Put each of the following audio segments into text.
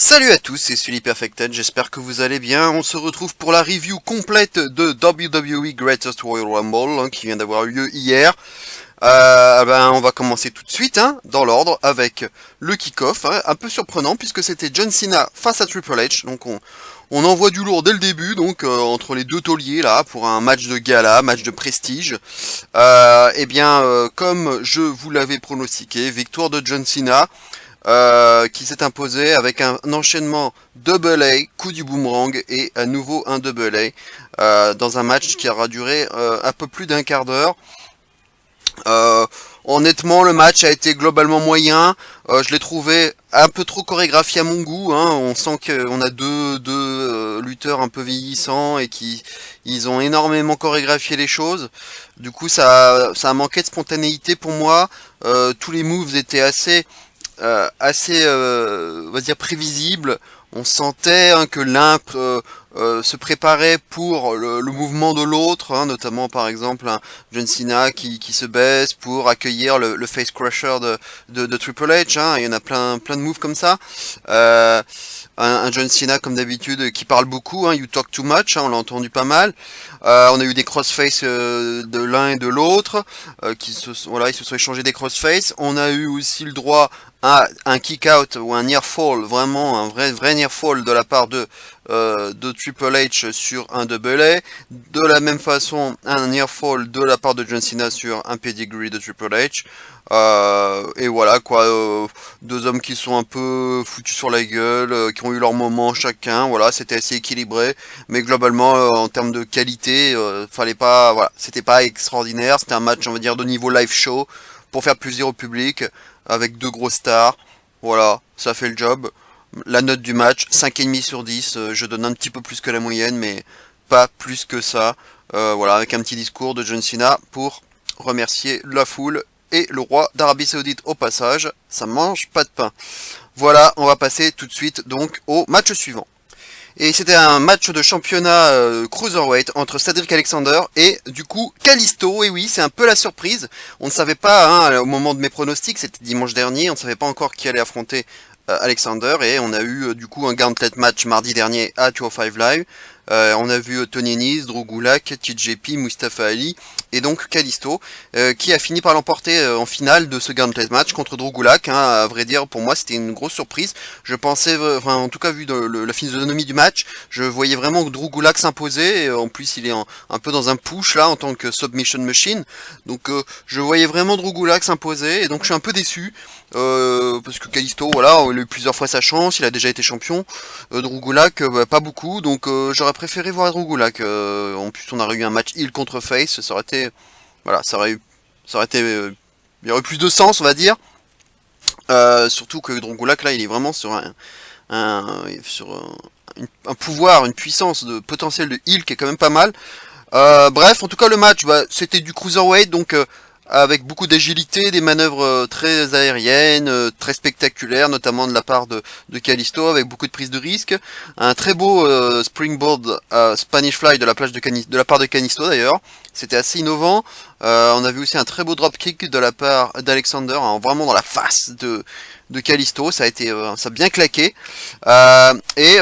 Salut à tous, c'est Sully Perfected, j'espère que vous allez bien. On se retrouve pour la review complète de WWE Greatest Royal Rumble qui vient d'avoir lieu hier. On va commencer tout de suite dans l'ordre avec le kick-off, un peu surprenant puisque c'était John Cena face à Triple H. Donc on envoie du lourd dès le début, donc entre les deux tauliers là pour un match de gala, match de prestige. Comme je vous l'avais pronostiqué, victoire de John Cena. Qui s'est imposé avec un enchaînement double A, coup du boomerang et à nouveau un double A dans un match qui aura duré un peu plus d'un quart d'heure. Honnêtement, le match a été globalement moyen. Je l'ai trouvé un peu trop chorégraphié à mon goût. On sent qu'on a deux lutteurs un peu vieillissants et qui ils ont énormément chorégraphié les choses. Du coup, ça a manqué de spontanéité pour moi. Tous les moves étaient on va dire prévisible. On sentait que l'un se préparait pour le mouvement de l'autre, notamment par exemple John Cena qui se baisse pour accueillir le face crusher de Triple H. Il y en a plein de moves comme ça. Un John Cena comme d'habitude qui parle beaucoup, you talk too much, on l'a entendu pas mal. On a eu des crossface de l'un et de l'autre, ils se sont échangés des crossface. On a eu aussi le droit à un kick out ou un near fall, vraiment un vrai near fall de la part de Triple H sur un double A. De la même façon, un near fall de la part de John Cena sur un pedigree de Triple H. Et voilà quoi, deux hommes qui sont un peu foutus sur la gueule, qui ont eu leur moment chacun. Voilà, c'était assez équilibré, mais globalement en termes de qualité, fallait pas, voilà, c'était pas extraordinaire. C'était un match, on va dire, de niveau live show pour faire plaisir au public avec deux grosses stars. Voilà, ça fait le job. La note du match, 5,5 sur 10. Je donne un petit peu plus que la moyenne, mais pas plus que ça. Voilà, avec un petit discours de John Cena pour remercier la foule et le roi d'Arabie Saoudite au passage. Ça mange pas de pain. Voilà, on va passer tout de suite donc au match suivant. Et c'était un match de championnat cruiserweight entre Cedric Alexander et du coup Kalisto. Et oui, c'est un peu la surprise. On ne savait pas au moment de mes pronostics, c'était dimanche dernier, on ne savait pas encore qui allait affronter Alexander, et on a eu du coup un gauntlet match mardi dernier à 205 Live. On a vu Tony Nese, Drew Gulak, TJP, Mustafa Ali et donc Kalisto qui a fini par l'emporter en finale de ce gauntlet match contre Drew Gulak. À vrai dire, pour moi c'était une grosse surprise. Je pensais, en tout cas vu la physionomie du match, je voyais vraiment que Drew Gulak s'imposer. Et en plus il est un peu dans un push là en tant que submission machine. Donc je voyais vraiment Drew Gulak s'imposer, et donc je suis un peu déçu. Parce que Kalisto, voilà, il a eu plusieurs fois sa chance, il a déjà été champion. Drew Gulak, pas beaucoup, donc j'aurais préféré voir Drew Gulak. En plus, on aurait eu un match heel contre face, ça aurait été, voilà, ça aurait été, il y aurait plus de sens, on va dire. Surtout que Drew Gulak là, il est vraiment sur un pouvoir, une puissance de potentiel de heel qui est quand même pas mal. Bref, en tout cas, le match, c'était du cruiserweight, donc avec beaucoup d'agilité, des manœuvres très aériennes, très spectaculaires, notamment de la part de Kalisto, avec beaucoup de prise de risque. Un très beau springboard Spanish Fly de la part de Kalisto d'ailleurs. C'était assez innovant. On a vu aussi un très beau dropkick de la part d'Alexander, vraiment dans la face de Kalisto. Ça a bien claqué.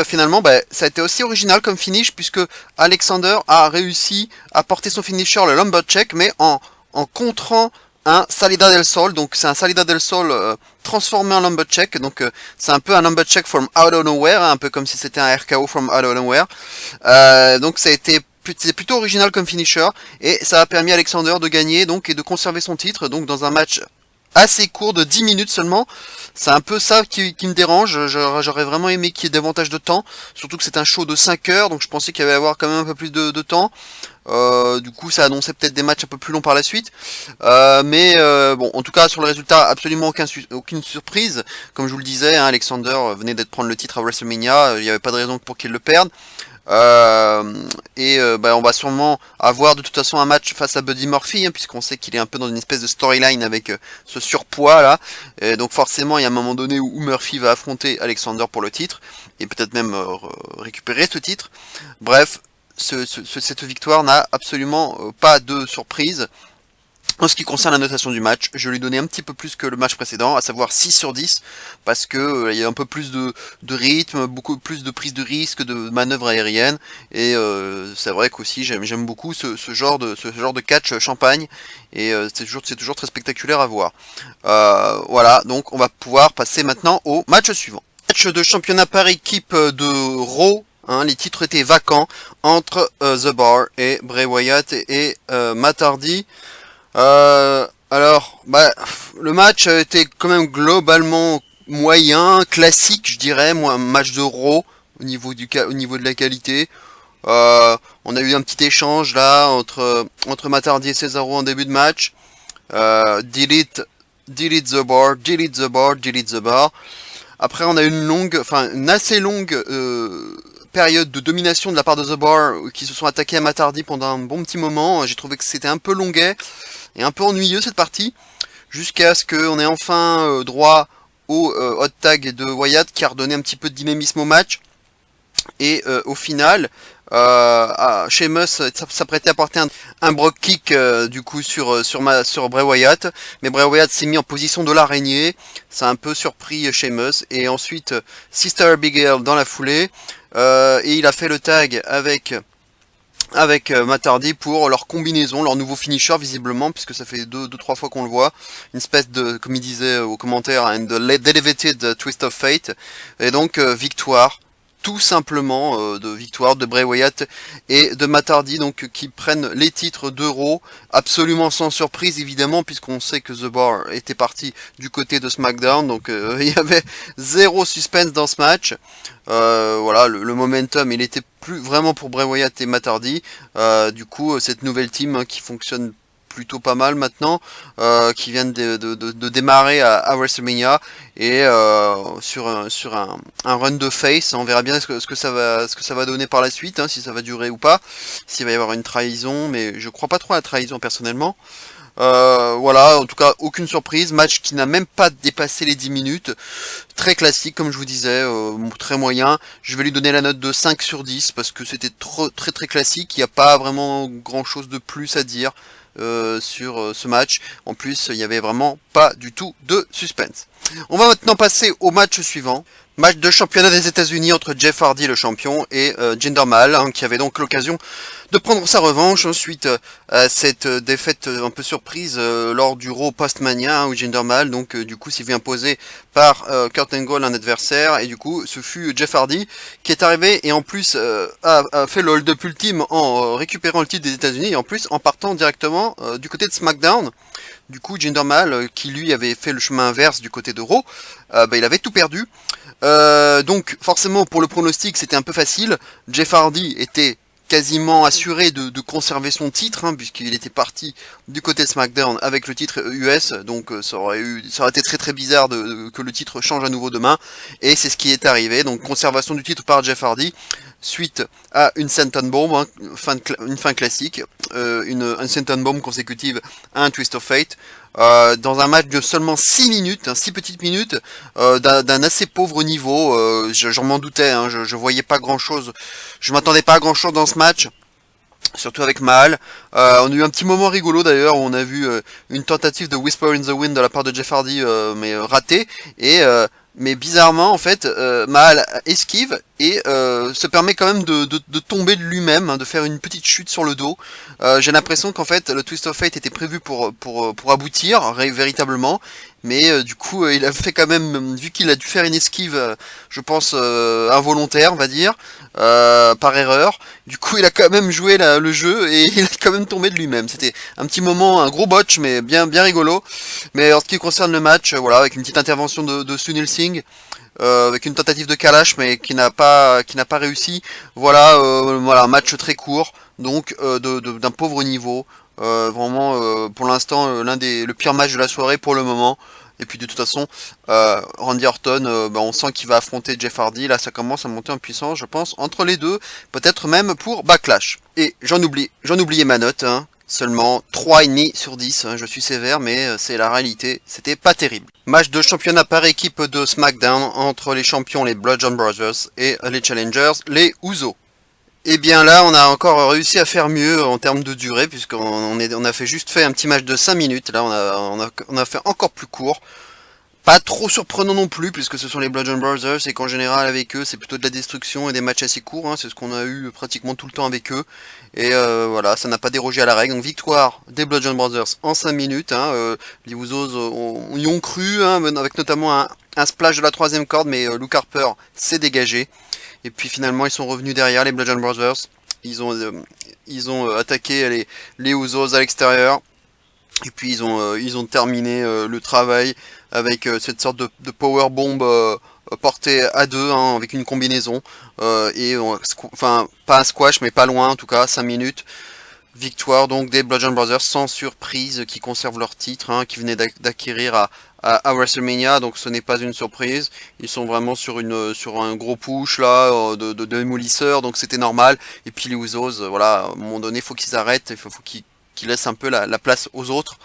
Finalement, ça a été aussi original comme finish, puisque Alexander a réussi à porter son finisher, le lumberjack, mais en contrant un Salida del Sol. Donc c'est un Salida del Sol transformé en lumberjack. Donc c'est un peu un lumberjack from out of nowhere, un peu comme si c'était un RKO from out of nowhere. Donc c'est plutôt original comme finisher, et ça a permis à Alexander de gagner donc et de conserver son titre donc dans un match assez court de 10 minutes seulement. C'est un peu ça qui me dérange. J'aurais vraiment aimé qu'il y ait davantage de temps, surtout que c'est un show de 5 heures, donc je pensais qu'il y avait à avoir quand même un peu plus de temps. Du coup ça annonçait peut-être des matchs un peu plus longs par la suite. Bon, en tout cas sur le résultat, absolument aucune surprise. Comme je vous le disais, Alexander venait d'être prendre le titre à WrestleMania, il n'y avait pas de raison pour qu'il le perde. On va sûrement avoir de toute façon un match face à Buddy Murphy, puisqu'on sait qu'il est un peu dans une espèce de storyline avec ce surpoids là, et donc forcément il y a un moment donné où Murphy va affronter Alexander pour le titre, et peut-être même récupérer ce titre. Bref, cette victoire n'a absolument pas de surprise. En ce qui concerne la notation du match, je lui donnais un petit peu plus que le match précédent, à savoir 6 sur 10, parce que il y a un peu plus de rythme, beaucoup plus de prise de risque, de manœuvres aériennes, et c'est vrai qu'aussi j'aime beaucoup ce genre de catch champagne, et c'est toujours très spectaculaire à voir. Voilà, donc on va pouvoir passer maintenant au match suivant. Match de championnat par équipe de Raw. Hein, les titres étaient vacants entre The Bar et Bray Wyatt et Matt Hardy. Alors, le match était quand même globalement moyen, classique, je dirais, un match de Raw au niveau de la qualité. On a eu un petit échange là entre Matt Hardy et Cesaro en début de match. Delete the bar, delete the bar, delete the bar. Après, on a eu une assez longue période de domination de la part de The Bar qui se sont attaqués à Matt Hardy pendant un bon petit moment. J'ai trouvé que c'était un peu longuet et un peu ennuyeux cette partie, jusqu'à ce qu'on ait enfin droit au hot tag de Wyatt qui a redonné un petit peu de dynamisme au match. Et au final, Sheamus s'apprêtait à porter un Brock kick du coup sur Bray Wyatt, mais Bray Wyatt s'est mis en position de l'araignée, ça a un peu surpris Sheamus, et ensuite Sister Abigail dans la foulée, et il a fait le tag avec Matt Hardy pour leur combinaison, leur nouveau finisher visiblement, puisque ça fait 2-3 fois qu'on le voit, une espèce de, comme il disait au commentaire, and the elevated twist of fate, et donc victoire, tout simplement de victoire de Bray Wyatt et de Matt Hardy, donc qui prennent les titres d'Euro, absolument sans surprise évidemment, puisqu'on sait que The Bar était parti du côté de SmackDown, donc il y avait zéro suspense dans ce match. Voilà, le momentum il était plus vraiment pour Bray Wyatt et Matt Hardy. Du coup cette nouvelle team qui fonctionne plutôt pas mal maintenant, qui viennent de démarrer à WrestleMania, et sur un run de face. On verra bien ce que ça va donner par la suite, hein, si ça va durer ou pas, s'il va y avoir une trahison, mais je crois pas trop à la trahison personnellement. Voilà, en tout cas aucune surprise, match qui n'a même pas dépassé les 10 minutes, très classique comme je vous disais, très moyen. Je vais lui donner la note de 5 sur 10 parce que c'était très classique, il n'y a pas vraiment grand chose de plus à dire sur ce match. En plus, il n'y avait vraiment pas du tout de suspense. On va maintenant passer au match suivant. Match de championnat des États-Unis entre Jeff Hardy, le champion, et Jinder Mahal, hein, qui avait donc l'occasion de prendre sa revanche suite à cette défaite un peu surprise lors du Raw Post-Mania, hein, où Jinder Mahal donc du coup s'est vu imposer par Kurt Angle, un adversaire, et du coup ce fut Jeff Hardy qui est arrivé et en plus a fait le hold-up ultime en récupérant le titre des États-Unis, et en plus en partant directement du côté de SmackDown. Du coup Jinder Mahal, qui lui avait fait le chemin inverse du côté de Raw, il avait tout perdu. Donc forcément pour le pronostic c'était un peu facile. Jeff Hardy était quasiment assuré de conserver son titre, hein, puisqu'il était parti du côté de SmackDown avec le titre US, donc ça aurait été très bizarre que le titre change à nouveau demain, et c'est ce qui est arrivé. Donc conservation du titre par Jeff Hardy suite à une Senton Bomb, hein, une fin classique, une Senton Bomb consécutive à un Twist of Fate. Dans un match de seulement 6 minutes, 6 petites minutes, d'un assez pauvre niveau, j'en m'en doutais, hein, je voyais pas grand chose, je m'attendais pas à grand chose dans ce match, surtout avec Mahal. On a eu un petit moment rigolo d'ailleurs, où on a vu une tentative de Whisper in the Wind de la part de Jeff Hardy, mais ratée, et mais bizarrement en fait Mahal esquive et se permet quand même de tomber de lui-même, hein, de faire une petite chute sur le dos. J'ai l'impression qu'en fait le Twist of Fate était prévu pour aboutir véritablement, mais du coup il a fait quand même, vu qu'il a dû faire une esquive, je pense involontaire on va dire, par erreur, du coup il a quand même joué le jeu et il a quand même tombé de lui-même. C'était un petit moment, un gros botch, mais bien rigolo. Mais en ce qui concerne le match, voilà, avec une petite intervention de Sunil Singh, avec une tentative de Kalash mais qui n'a pas réussi. Voilà, un match très court, donc d'un pauvre niveau. Vraiment pour l'instant le pire match de la soirée pour le moment. Et puis de toute façon Randy Orton, on sent qu'il va affronter Jeff Hardy. Là ça commence à monter en puissance, je pense, entre les deux, peut-être même pour Backlash. Et j'en oubliais ma note, hein. Seulement 3,5 sur 10, hein, je suis sévère, mais c'est la réalité, c'était pas terrible. Match de championnat par équipe de SmackDown entre les champions, les Bludgeon Brothers, et les challengers, les Usos. Et bien là, on a encore réussi à faire mieux en termes de durée, puisqu'on a juste fait un petit match de 5 minutes. Là, on a fait encore plus court. Pas trop surprenant non plus, puisque ce sont les Bludgeon Brothers, et qu'en général avec eux, c'est plutôt de la destruction et des matchs assez courts. Hein, c'est ce qu'on a eu pratiquement tout le temps avec eux. Et voilà, ça n'a pas dérogé à la règle. Donc victoire des Bludgeon Brothers en 5 minutes. Hein, les Usos y ont cru, hein, avec notamment un splash de la 3ème corde, mais Luke Harper s'est dégagé. Et puis finalement, ils sont revenus derrière les Bludgeon Brothers. Ils ont attaqué les Usos à l'extérieur. Et puis ils ont terminé le travail avec cette sorte de power bomb portée à deux, hein, avec une combinaison. Enfin, pas un squash, mais pas loin en tout cas, 5 minutes. Victoire donc des Bludgeon Brothers sans surprise, qui conservent leur titre, hein, qui venaient d'acquérir à WrestleMania, donc ce n'est pas une surprise. Ils sont vraiment sur un gros push là de démolisseurs, donc c'était normal. Et puis les Usos, voilà, à un moment donné, faut qu'ils arrêtent, il faut qu'ils laissent un peu la place aux autres.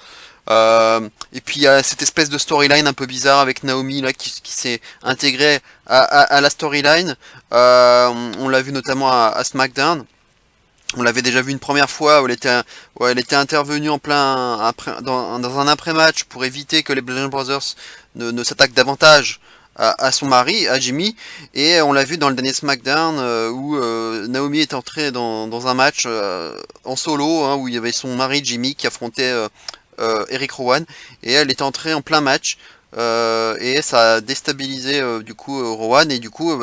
Et puis il y a cette espèce de storyline un peu bizarre avec Naomi là qui s'est intégrée à la storyline. On l'a vu notamment à SmackDown. On l'avait déjà vu une première fois où elle était intervenue en dans un après-match pour éviter que les Bludgeon Brothers ne s'attaquent davantage à son mari, à Jimmy. Et on l'a vu dans le dernier SmackDown où Naomi est entrée dans un match en solo, hein, où il y avait son mari Jimmy qui affrontait Eric Rowan, et elle est entrée en plein match. Et ça a déstabilisé du coup Rowan, et du coup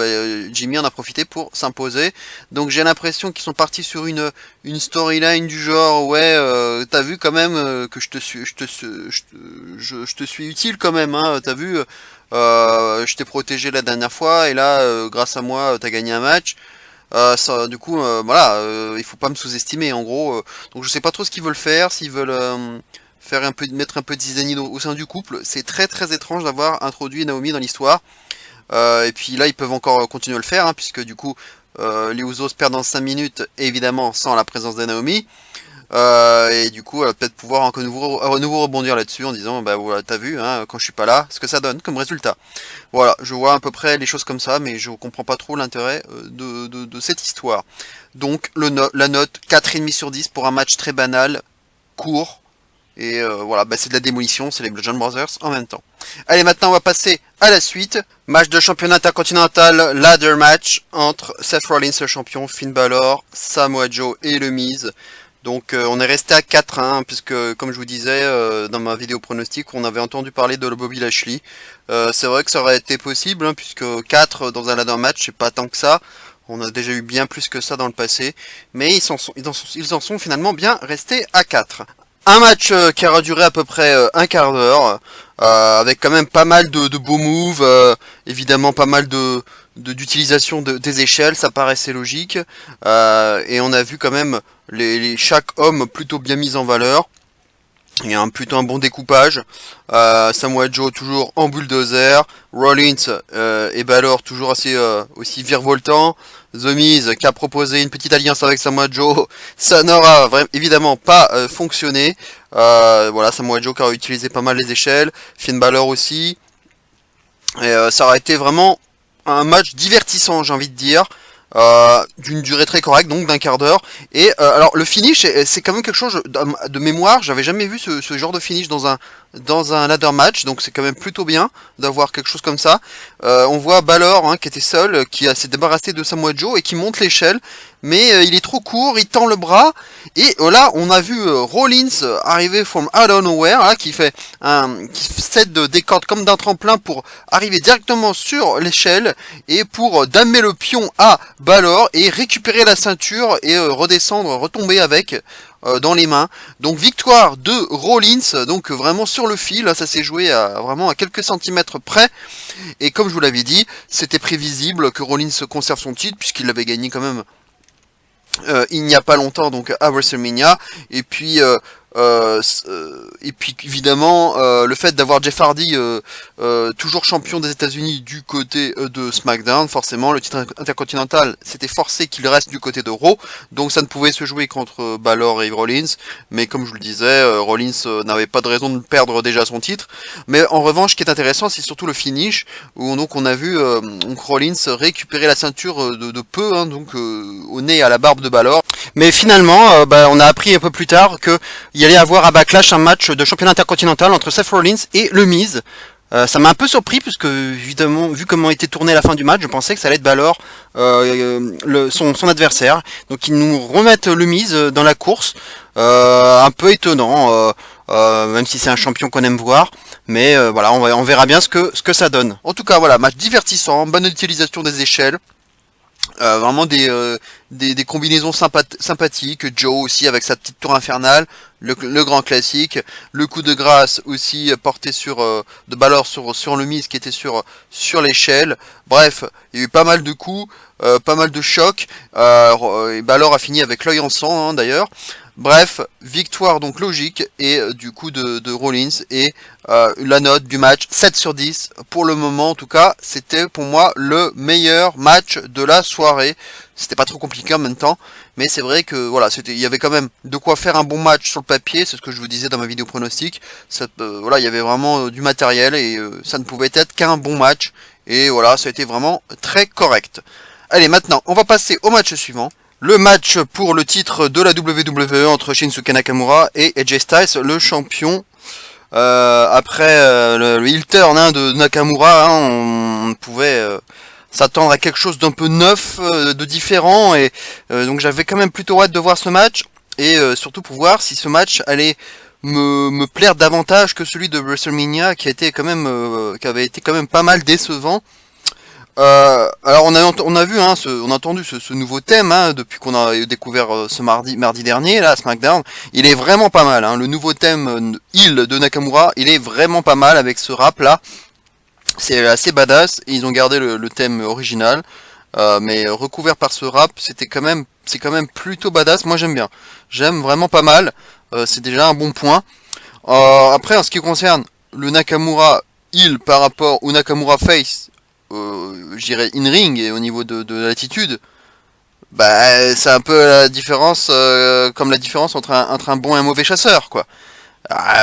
Jimmy en a profité pour s'imposer. Donc j'ai l'impression qu'ils sont partis sur une storyline du genre ouais, t'as vu quand même que je te suis utile quand même, hein, t'as vu, je t'ai protégé la dernière fois et là grâce à moi t'as gagné un match. Du coup voilà, il faut pas me sous-estimer en gros. Donc je sais pas trop ce qu'ils veulent faire, s'ils veulent mettre un peu de zizanie au sein du couple. C'est très très étrange d'avoir introduit Naomi dans l'histoire. Et puis là, ils peuvent encore continuer à le faire, hein, puisque du coup, les Usos perdent en 5 minutes, évidemment, sans la présence de Naomi. Et du coup, elle va peut-être pouvoir à nouveau rebondir là-dessus en disant, bah voilà, t'as vu, hein, quand je suis pas là, ce que ça donne comme résultat. Voilà, je vois à peu près les choses comme ça, mais je comprends pas trop l'intérêt de cette histoire. Donc, la note 4,5 sur 10 pour un match très banal, court. Et voilà, bah c'est de la démolition, c'est les Bludgeon Brothers en même temps. Allez, maintenant on va passer à la suite. Match de championnat intercontinental, ladder match entre Seth Rollins le champion, Finn Balor, Samoa Joe et le Miz. Donc on est resté à 4, hein, puisque comme je vous disais dans ma vidéo pronostic, on avait entendu parler de Bobby Lashley. C'est vrai que ça aurait été possible, hein, puisque 4 dans un ladder match, c'est pas tant que ça. On a déjà eu bien plus que ça dans le passé. Mais ils en sont finalement bien restés à 4. Un match qui aura duré à peu près un quart d'heure, avec quand même pas mal de beaux moves, évidemment pas mal d'utilisation des échelles, ça paraissait logique, et on a vu quand même chaque homme plutôt bien mis en valeur. Il y a plutôt un bon découpage. Samoa Joe toujours en bulldozer, Rollins et Balor toujours aussi virevoltant. The Miz qui a proposé une petite alliance avec Samoa Joe, ça n'aura évidemment pas fonctionné. Voilà, Samoa Joe qui a utilisé pas mal les échelles, Finn Balor aussi. Et ça aurait été vraiment un match divertissant, j'ai envie de dire. D'une durée très correcte, donc d'un quart d'heure. Et alors le finish, c'est quand même quelque chose de mémoire. J'avais jamais vu ce genre de finish dans un ladder match, donc c'est quand même plutôt bien d'avoir quelque chose comme ça. On voit Balor, hein, qui était seul, qui s'est débarrassé de Samoa Joe et qui monte l'échelle, mais il est trop court, il tend le bras, et là on a vu Rollins arriver from out of nowhere, là, qui cède des cordes comme d'un tremplin pour arriver directement sur l'échelle et pour damer le pion à Balor et récupérer la ceinture et retomber avec dans les mains. Donc victoire de Rollins, donc vraiment sur le fil, là, ça s'est joué vraiment à quelques centimètres près, et comme je vous l'avais dit, c'était prévisible que Rollins conserve son titre puisqu'il l'avait gagné quand même il n'y a pas longtemps, donc à WrestleMania. Et puis Et puis évidemment le fait d'avoir Jeff Hardy toujours champion des États-Unis du côté de SmackDown, forcément le titre intercontinental c'était forcé qu'il reste du côté de Raw, donc ça ne pouvait se jouer contre Balor et Rollins, mais comme je vous le disais, Rollins n'avait pas de raison de perdre déjà son titre. Mais en revanche, ce qui est intéressant, c'est surtout le finish où donc on a vu Rollins récupérer la ceinture de peu, hein, donc au nez à la barbe de Balor. Mais finalement, on a appris un peu plus tard que il y allait avoir à Backlash un match de championnat intercontinental entre Seth Rollins et le Miz. Ça m'a un peu surpris puisque évidemment, vu comment était tournée la fin du match, je pensais que ça allait être Balor, son adversaire. Donc ils nous remettent le Miz dans la course, un peu étonnant, même si c'est un champion qu'on aime voir. Mais voilà, on verra bien ce que ça donne. En tout cas, voilà, match divertissant, bonne utilisation des échelles. Vraiment des combinaisons sympathiques. Joe aussi avec sa petite tour infernale, le grand classique, le coup de grâce aussi porté sur de Balor sur le Miz qui était sur l'échelle. Bref, il y a eu pas mal de coups, pas mal de chocs. Et Balor a fini avec l'œil en sang, hein, d'ailleurs. Bref, victoire donc logique et du coup de Rollins et la note du match 7 sur 10 pour le moment. En tout cas, c'était pour moi le meilleur match de la soirée. C'était pas trop compliqué en même temps, mais c'est vrai que voilà, il y avait quand même de quoi faire un bon match sur le papier. C'est ce que je vous disais dans ma vidéo pronostic. Voilà, il y avait vraiment du matériel et ça ne pouvait être qu'un bon match. Et voilà, ça a été vraiment très correct. Allez, maintenant, on va passer au match suivant. Le match pour le titre de la WWE entre Shinsuke Nakamura et AJ Styles, le champion. Après le heel turn de Nakamura, hein, on pouvait s'attendre à quelque chose d'un peu neuf, de différent, et donc j'avais quand même plutôt hâte de voir ce match, et surtout pour voir si ce match allait me plaire davantage que celui de WrestleMania, qui avait été quand même pas mal décevant. Alors on a vu, hein, on a entendu ce nouveau thème, hein, depuis qu'on a découvert ce mardi dernier là, SmackDown. Il est vraiment pas mal, hein, le nouveau thème heel de Nakamura, il est vraiment pas mal avec ce rap là. C'est assez badass. Ils ont gardé le thème original, mais recouvert par ce rap, c'est quand même plutôt badass. Moi j'aime bien, j'aime vraiment pas mal. C'est déjà un bon point. Après en ce qui concerne le Nakamura heel par rapport au Nakamura face, j'irais in-ring et au niveau de l'attitude, bah c'est un peu la différence, comme la différence entre un bon et un mauvais chasseur, quoi.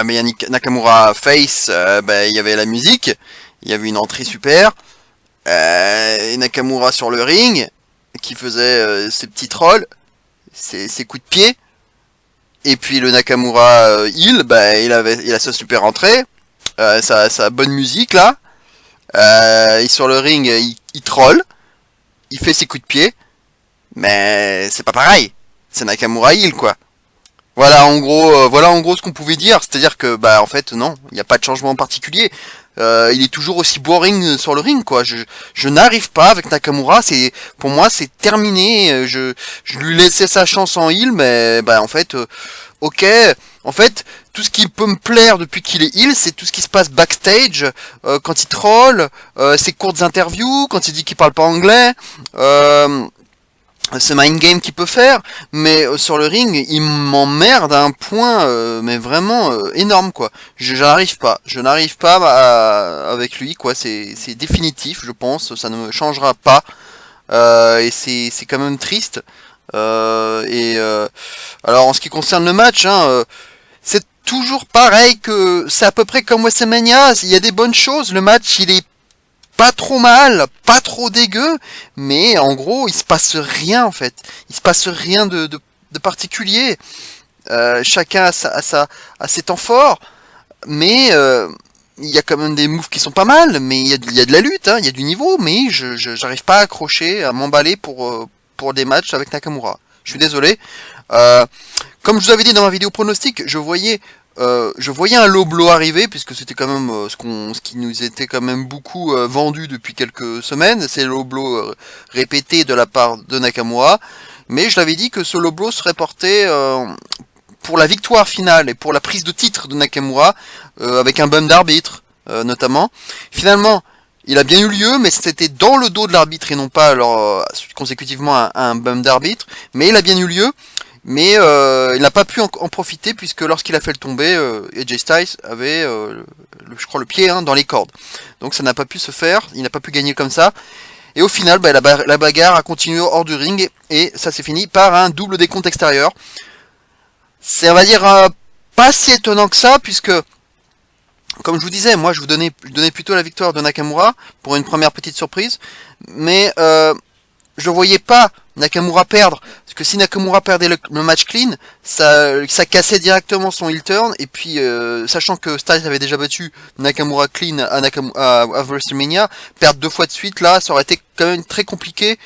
Mais il y a Nakamura face, il y avait la musique, il y avait une entrée super, et Nakamura sur le ring qui faisait ses petits trolls, ses coups de pied, et puis le Nakamura heel, il a sa super entrée, sa bonne musique là. Il sur le ring, il troll, il fait ses coups de pied, mais c'est pas pareil. C'est Nakamura heel, quoi. Voilà en gros ce qu'on pouvait dire, c'est-à-dire que en fait non, il n'y a pas de changement particulier. Il est toujours aussi boring sur le ring, quoi. Je n'arrive pas avec Nakamura, pour moi c'est terminé. Je lui laissais sa chance en heel, mais en fait ok. En fait, tout ce qui peut me plaire depuis qu'il est heel, c'est tout ce qui se passe backstage, quand il troll, ses courtes interviews, quand il dit qu'il parle pas anglais, ce mind game qu'il peut faire, mais sur le ring, il m'emmerde à un point, mais vraiment énorme, quoi. Je n'arrive pas avec lui, quoi. C'est définitif, je pense, ça ne changera pas, et c'est quand même triste. Alors en ce qui concerne le match, hein, c'est toujours pareil, que c'est à peu près comme WrestleMania. Il y a des bonnes choses, le match il est pas trop mal, pas trop dégueu, mais en gros il se passe rien en fait. Il se passe rien de particulier. Chacun a ses temps forts, mais il y a quand même des moves qui sont pas mal, mais il y a de la lutte, hein, il y a du niveau, mais j'arrive pas à accrocher, à m'emballer pour des matchs avec Nakamura. Je suis désolé. Comme je vous avais dit dans ma vidéo pronostic, je voyais un low blow arriver, puisque c'était quand même ce qui nous était quand même beaucoup vendu depuis quelques semaines. C'est le low blow répété de la part de Nakamura. Mais je l'avais dit que ce low blow serait porté pour la victoire finale et pour la prise de titre de Nakamura, avec un bum d'arbitre notamment. Finalement, il a bien eu lieu, mais c'était dans le dos de l'arbitre et non pas consécutivement un bum d'arbitre. Mais il a bien eu lieu. mais il n'a pas pu en profiter puisque lorsqu'il a fait le tomber, AJ Styles avait, je crois, le pied dans les cordes. Donc ça n'a pas pu se faire, il n'a pas pu gagner comme ça. Et au final, la bagarre a continué hors du ring et ça s'est fini par un double décompte extérieur. C'est, on va dire, pas si étonnant que ça puisque, comme je vous disais, moi je donnais plutôt la victoire de Nakamura pour une première petite surprise, mais je voyais pas Nakamura perdre, parce que si Nakamura perdait le match clean, ça cassait directement son heel turn, et puis sachant que Styles avait déjà battu Nakamura clean à WrestleMania, perdre 2 fois de suite là, ça aurait été quand même très compliqué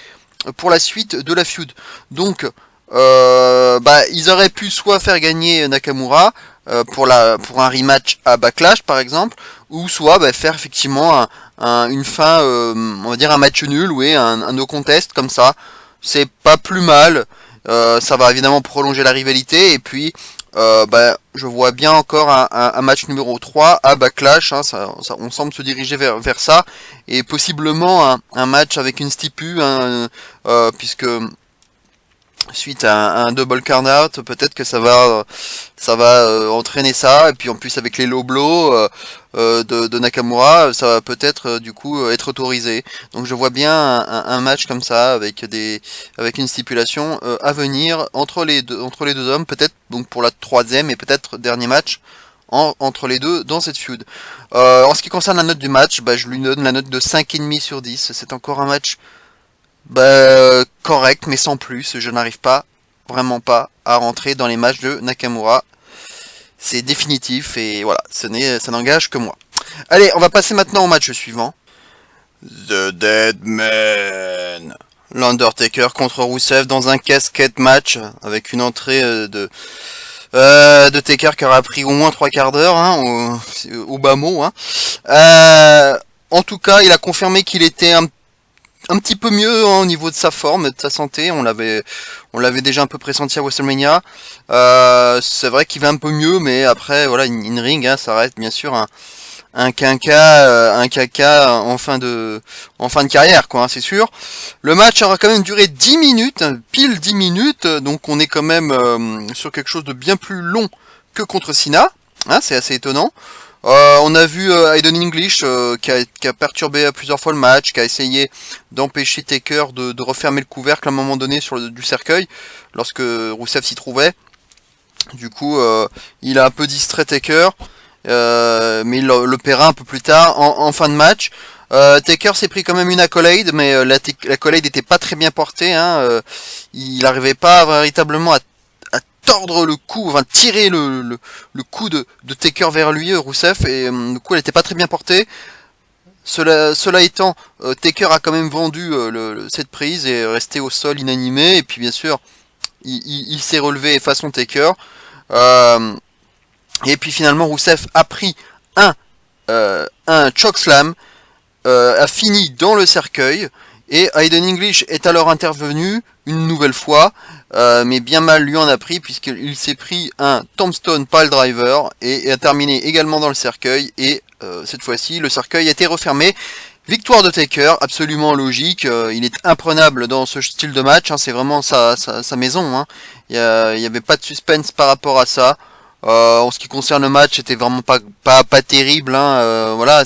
pour la suite de la feud. Donc ils auraient pu soit faire gagner Nakamura pour un rematch à Backlash par exemple, ou soit faire effectivement une fin, on va dire un match nul, oui, un no contest comme ça. C'est pas plus mal. Ça va évidemment prolonger la rivalité et puis je vois bien encore un match numéro 3 à Backlash, on semble se diriger vers ça, et possiblement un match avec une stipu, puisque suite à un double count out, peut-être que ça va entraîner ça, et puis en plus avec les low blows de Nakamura, ça va peut-être du coup être autorisé. Donc je vois bien un match comme ça avec une stipulation à venir entre les deux hommes, peut-être donc pour la troisième et peut-être dernier match entre les deux dans cette feud. En ce qui concerne la note du match, je lui donne la note de 5,5 sur 10. C'est encore un match correct, mais sans plus. Je n'arrive vraiment pas à rentrer dans les matchs de Nakamura. C'est définitif et voilà, ça n'engage que moi. Allez, on va passer maintenant au match suivant. The Dead Man. L'Undertaker contre Rusev dans un casquette match avec une entrée de Taker qui aura pris au moins 3 quarts d'heure, au bas mot. En tout cas, il a confirmé qu'il était un petit peu mieux au niveau de sa forme et de sa santé. On l'avait déjà un peu pressenti à WrestleMania. C'est vrai qu'il va un peu mieux, mais après voilà, in ring, ça reste bien sûr un caca en fin de carrière, quoi, c'est sûr. Le match aura quand même duré 10 minutes, pile 10 minutes, donc on est quand même sur quelque chose de bien plus long que contre Cena. C'est assez étonnant. On a vu Aiden English qui a perturbé plusieurs fois le match, qui a essayé d'empêcher Taker de refermer le couvercle à un moment donné du cercueil lorsque Rusev s'y trouvait. Du coup, il a un peu distrait Taker, mais il le paiera un peu plus tard en fin de match. Taker s'est pris quand même une accolade, mais l'accolade n'était pas très bien portée. Il n'arrivait pas véritablement à tordre le cou, enfin tirer le cou de Taker vers lui, Rusev, et du coup elle n'était pas très bien portée. Cela étant, Taker a quand même vendu cette prise et est resté au sol inanimé, et puis bien sûr il s'est relevé façon Taker, et puis finalement Rusev a pris un chokeslam, a fini dans le cercueil, et Aiden English est alors intervenu une nouvelle fois, mais bien mal lui en a pris puisqu'il s'est pris un Tombstone Piledriver et a terminé également dans le cercueil, et cette fois-ci le cercueil a été refermé. Victoire de Taker, absolument logique, il est imprenable dans ce style de match, c'est vraiment sa maison, il y avait pas de suspense par rapport à ça. En ce qui concerne le match, c'était vraiment pas terrible, voilà,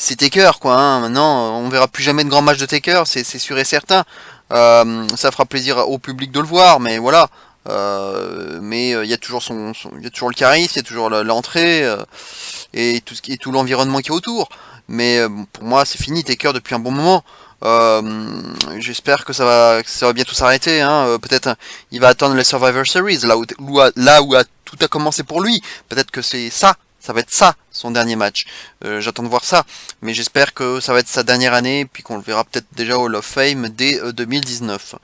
c'est Taker, quoi, Maintenant, on verra plus jamais de grands matchs de Taker, c'est sûr et certain. Ça fera plaisir au public de le voir, mais voilà. Mais il y a toujours il y a toujours le charisme, il y a toujours l'entrée et tout l'environnement qui est autour. Mais pour moi, c'est fini Taker depuis un bon moment. J'espère que ça va bientôt s'arrêter. Peut-être il va attendre les Survivor Series, là où tout a commencé pour lui. Peut-être que ça va être ça, son dernier match. J'attends de voir ça, mais j'espère que ça va être sa dernière année, puis qu'on le verra peut-être déjà au Hall of Fame dès 2019.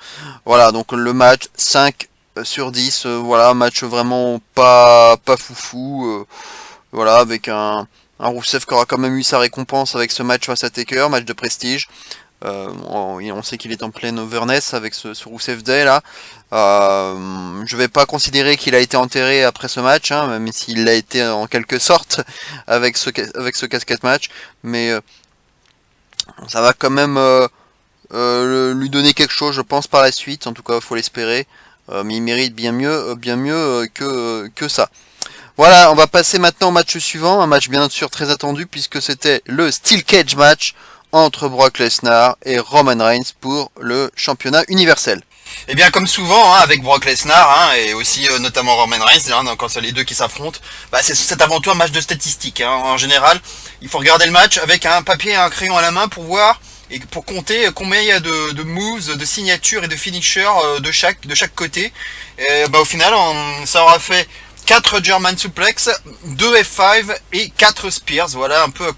Voilà, donc le match 5 sur 10, voilà, match vraiment pas foufou, voilà, avec un Rusev qui aura quand même eu sa récompense avec ce match face à Taker, match de prestige. On sait qu'il est en pleine overness avec ce Rusev Day là. Je vais pas considérer qu'il a été enterré après ce match, même s'il l'a été en quelque sorte avec ce casquette match, mais ça va quand même lui donner quelque chose, je pense, par la suite. En tout cas, faut l'espérer. mais il mérite bien mieux que ça. Voilà, on va passer maintenant au match suivant, un match bien sûr très attendu puisque c'était le Steel Cage match entre Brock Lesnar et Roman Reigns pour le championnat universel. Et bien comme souvent avec Brock Lesnar et aussi notamment Roman Reigns, quand c'est les deux qui s'affrontent, c'est avant tout un match de statistiques. En général, il faut regarder le match avec un papier et un crayon à la main pour voir et pour compter combien il y a de moves, de signatures et de finishers de chaque côté. Et au final, ça aura fait 4 German suplex, 2 F5 et 4 spears. Voilà un peu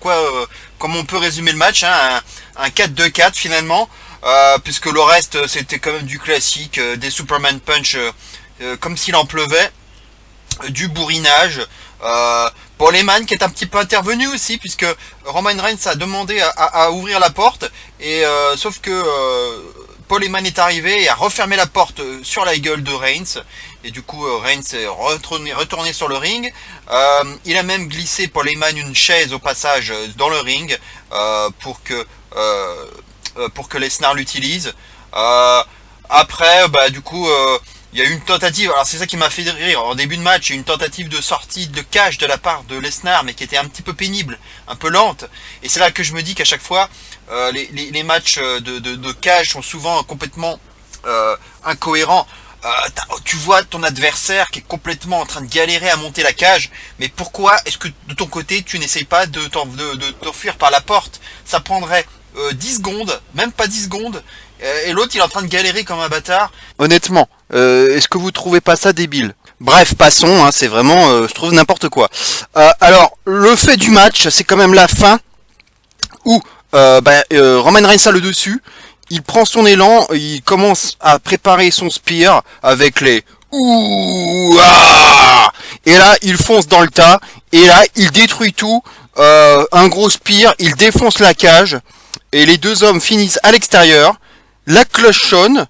comment on peut résumer le match, un 4-2-4 finalement. Puisque le reste c'était quand même du classique, des Superman Punch comme s'il en pleuvait, du bourrinage, Paul Heyman qui est un petit peu intervenu aussi puisque Roman Reigns a demandé à ouvrir la porte et sauf que Paul Heyman est arrivé et a refermé la porte sur la gueule de Reigns et du coup Reigns est retourné sur le ring. Il a même glissé Paul Heyman une chaise au passage dans le ring pour que Lesnar l'utilise. Après, il y a eu une tentative, alors c'est ça qui m'a fait rire, en début de match, il y a eu une tentative de sortie de cage de la part de Lesnar, mais qui était un petit peu pénible, un peu lente, et c'est là que je me dis qu'à chaque fois, les matchs de cage sont souvent complètement incohérents. Tu vois ton adversaire qui est complètement en train de galérer à monter la cage, mais pourquoi est-ce que de ton côté tu n'essayes pas de t'enfuir par la porte? Ça prendrait 10 secondes, même pas 10 secondes, et l'autre il est en train de galérer comme un bâtard. Honnêtement, est-ce que vous trouvez pas ça débile? Bref, passons, c'est vraiment, je trouve n'importe quoi. Alors, le fait du match, c'est quand même la fin, où Roman Reigns a le dessus, il prend son élan, il commence à préparer son spear avec les ouh ah, et là il fonce dans le tas, et là il détruit tout, un gros spear, il défonce la cage, et les deux hommes finissent à l'extérieur, la cloche sonne,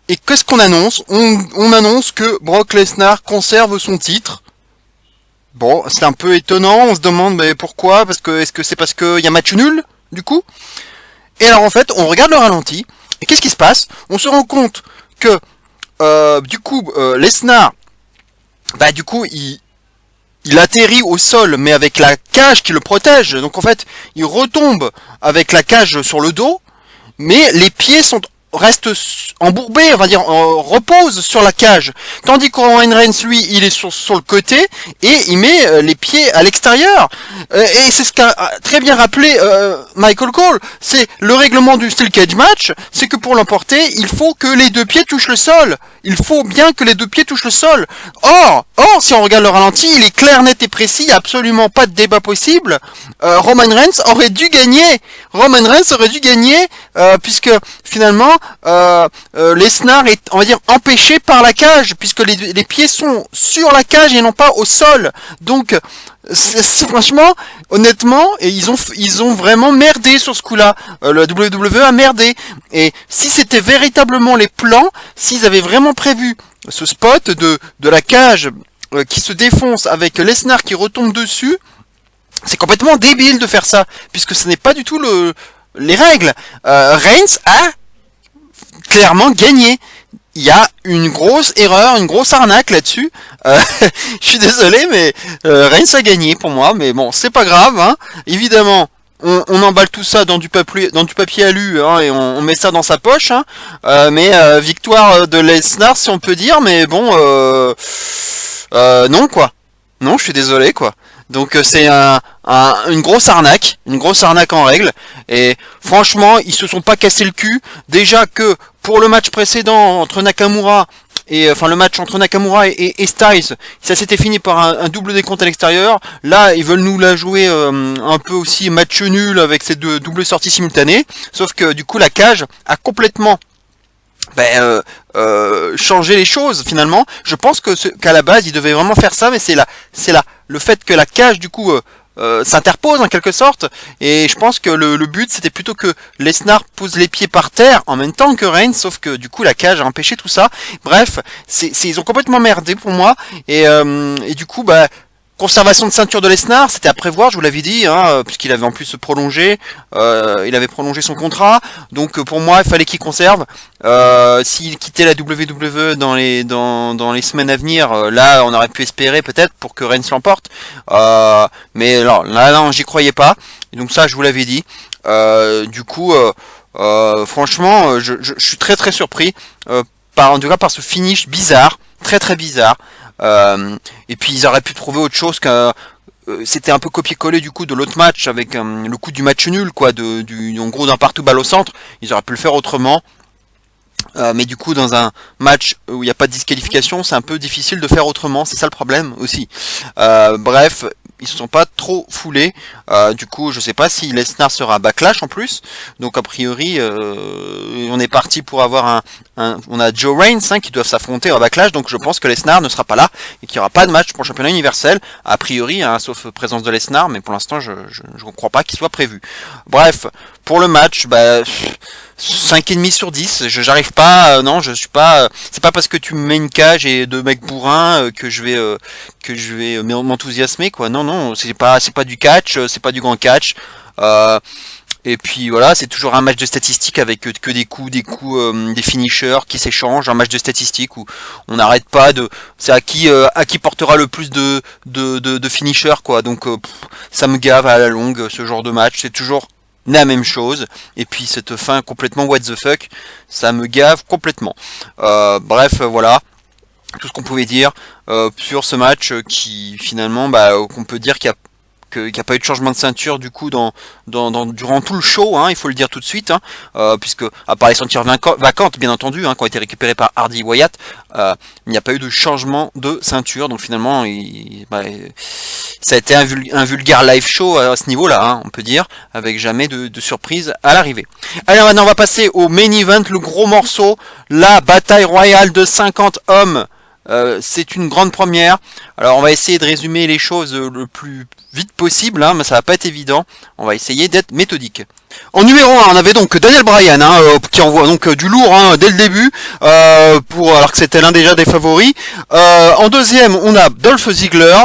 et qu'est-ce qu'on annonce? On annonce que Brock Lesnar conserve son titre. Bon, c'est un peu étonnant, on se demande mais pourquoi? Est-ce que c'est parce qu'il y a match nul, du coup? Et alors en fait, on regarde le ralenti, et qu'est-ce qui se passe? On se rend compte que, Lesnar, il atterrit au sol, mais avec la cage qui le protège. Donc en fait, il retombe avec la cage sur le dos, mais les pieds restent embourbés, on va dire, reposent sur la cage. Tandis que Roman Reigns, lui, il est sur le côté et il met les pieds à l'extérieur. Et c'est ce qu'a très bien rappelé Michael Cole. C'est le règlement du Steel Cage match, c'est que pour l'emporter, il faut que les deux pieds touchent le sol. Il faut bien que les deux pieds touchent le sol. Or, si on regarde le ralenti, il est clair, net et précis, il n'y a absolument pas de débat possible. Roman Reigns aurait dû gagner. Puisque finalement, Lesnar est, on va dire, empêché par la cage, puisque les pieds sont sur la cage et non pas au sol. Donc, franchement, honnêtement, et ils ont vraiment merdé sur ce coup-là. Le WWE a merdé. Et si c'était véritablement les plans, s'ils avaient vraiment prévu ce spot de la cage qui se défonce avec Lesnar qui retombe dessus, c'est complètement débile de faire ça, puisque ce n'est pas du tout les règles. Reigns a clairement gagné. Il y a une grosse erreur, une grosse arnaque là-dessus. Je suis désolé, mais Reigns a gagné pour moi. Mais bon, c'est pas grave. Évidemment, on emballe tout ça dans du papier alu, et on met ça dans sa poche. Mais victoire de Lesnar, si on peut dire. Mais bon, non quoi. Non, je suis désolé quoi. Donc c'est une grosse arnaque en règle, et franchement ils se sont pas cassé le cul. Déjà que pour le match précédent entre Nakamura le match entre Nakamura et Styles, ça s'était fini par un double décompte à l'extérieur. Là ils veulent nous la jouer un peu aussi match nul avec ces deux doubles sorties simultanées, sauf que du coup la cage a complètement changer les choses finalement. Je pense qu'à la base il devait vraiment faire ça, mais c'est le fait que la cage du coup s'interpose en quelque sorte, et je pense que le but c'était plutôt que Lesnar pose les pieds par terre en même temps que Reigns, sauf que du coup la cage a empêché tout ça. Bref, ils ont complètement merdé pour moi, et du coup Conservation de ceinture de Lesnar, c'était à prévoir, je vous l'avais dit, hein, puisqu'il avait en plus prolongé, il avait prolongé son contrat, donc pour moi il fallait qu'il conserve. S'il quittait la WWE dans les semaines à venir, là on aurait pu espérer peut-être pour que Reigns l'emporte, mais alors, là non, j'y croyais pas, et donc ça je vous l'avais dit. Du coup, franchement, je suis très très surpris, en tout cas par ce finish bizarre, très très bizarre. Et puis ils auraient pu trouver autre chose que c'était un peu copier-coller du coup de l'autre match avec le coup du match nul quoi, en gros d'un partout balle au centre. Ils auraient pu le faire autrement. Mais du coup dans un match où il n'y a pas de disqualification, c'est un peu difficile de faire autrement, c'est ça le problème aussi. Bref, ils se sont pas trop foulés. Du coup, je sais pas si Lesnar sera à Backlash en plus. Donc a priori, on est parti pour avoir on a Joe Reigns qui doivent s'affronter à Backlash. Donc je pense que Lesnar ne sera pas là et qu'il n'y aura pas de match pour le championnat universel. A priori, sauf présence de Lesnar, mais pour l'instant, je ne crois pas qu'il soit prévu. Bref, pour le match, 5,5 sur 10, j'arrive pas, non, je suis pas, c'est pas parce que tu me mets une cage et deux mecs bourrins que je vais m'enthousiasmer quoi. Non, c'est pas du catch, c'est pas du grand catch. Et puis voilà, c'est toujours un match de statistiques avec que des coups, des finishers qui s'échangent, un match de statistiques où on n'arrête pas c'est à qui portera le plus de finishers quoi. Donc ça me gave à la longue ce genre de match, c'est toujours la même chose, et puis cette fin complètement what the fuck, ça me gave complètement. Bref, voilà tout ce qu'on pouvait dire sur ce match qui finalement, qu'on peut dire qu'il n'y a pas eu de changement de ceinture du coup durant tout le show, il faut le dire tout de suite, puisque à part les ceintures vacantes bien entendu, qui ont été récupérées par Hardy Wyatt, il n'y a pas eu de changement de ceinture, donc finalement ça a été un vulgaire live show à ce niveau-là, on peut dire, avec jamais de surprise à l'arrivée. Allez, maintenant on va passer au main event, le gros morceau, la bataille royale de 50 hommes. C'est une grande première. Alors on va essayer de résumer les choses le plus vite possible, mais ça va pas être évident. On va essayer d'être méthodique. En numéro 1, on avait donc Daniel Bryan qui envoie donc du lourd dès le début, alors que c'était l'un déjà des favoris. En deuxième, on a Dolph Ziggler.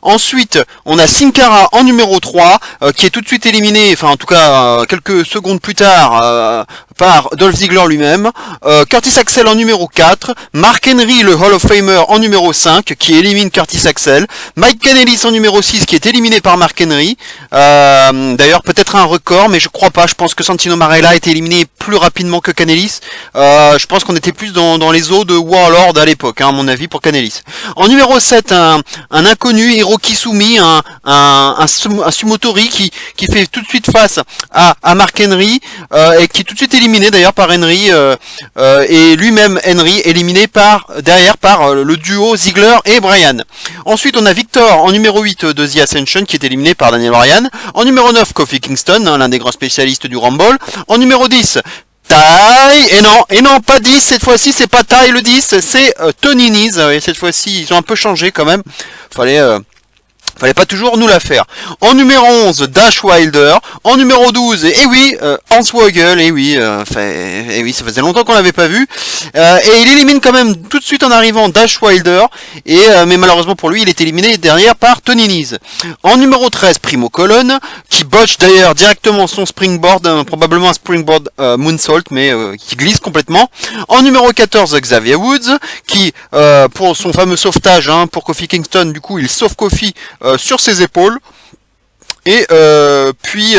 Ensuite, on a Sin Cara en numéro 3, qui est tout de suite éliminé, enfin en tout cas quelques secondes plus tard, par Dolph Ziggler lui-même. Curtis Axel en numéro 4. Mark Henry, le Hall of Famer, en numéro 5, qui élimine Curtis Axel. Mike Kanellis en numéro 6, qui est éliminé par Mark Henry. D'ailleurs, peut-être un record, mais je crois pas. Je pense que Santino Marella a été éliminé plus rapidement que Kanellis. Je pense qu'on était plus dans les eaux de Warlord à l'époque, à mon avis, pour Kanellis. En numéro 7, un inconnu, Hiroki Sumi, un Sumotori qui fait tout de suite face à Mark Henry, et qui est tout de suite éliminé d'ailleurs par Henry, et lui-même Henry éliminé derrière par le duo Ziggler et Bryan. Ensuite, on a Victor en numéro 8 de The Ascension, qui est éliminé par Daniel Bryan. En numéro 9, Kofi Kingston, l'un des grands spécialistes du Rumble. En numéro 10, Tai, et non, pas 10, cette fois-ci, c'est pas Tai le 10, c'est Tony Nese, et cette fois-ci, ils ont un peu changé quand même. Fallait pas toujours nous la faire. En numéro 11, Dash Wilder. En numéro 12, Hans Vogel, ça faisait longtemps qu'on l'avait pas vu. Et il élimine quand même tout de suite en arrivant Dash Wilder. Mais malheureusement pour lui, il est éliminé derrière par Tony Nese. En numéro 13, Primo Colon, qui botche d'ailleurs directement son springboard, probablement un springboard moonsault, mais qui glisse complètement. En numéro 14, Xavier Woods, qui pour son fameux sauvetage, pour Kofi Kingston, du coup il sauve Kofi sur ses épaules. Et puis